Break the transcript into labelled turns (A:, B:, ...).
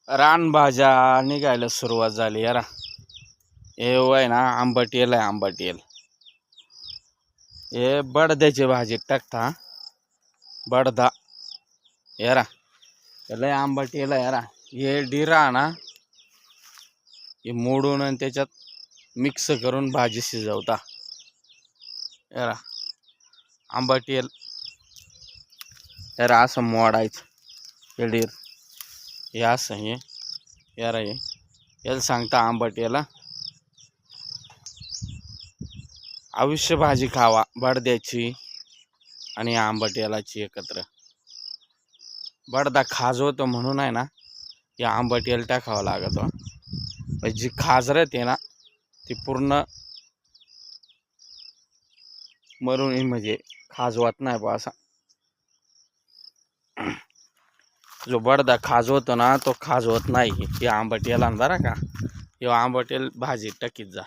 A: रानभाज्या निघायला सुरुवात झाली यारा. हे वय ना आंबट येल आहे, आंबट येल. हे बडद्याची भाजी टाकता, बडदा यारा. लय आंबट येल यारा. हे डिरा ना, हे मोडून आणि त्याच्यात मिक्स करून भाजी शिजवता यारा. आंबट येल यारा असं मोडायचं. हे डीर हे असं हे यारा. हे याला सांगता आंबट याला. अवश्य भाजी खावा बडद्याची आणि आंबट यालाची एकत्र. बडदा खाजवतो म्हणून आहे ना, या आंबट याला टाकावं लागतं. जी खाज राहते ना ती पूर्ण मरून म्हणजे खाजवत नाही बा असा. जो बडदा खाजवतो ना तो खाजवत नाही. हे आंबट याला बरं का. हे आंबट याला भाजी टाकीत जा.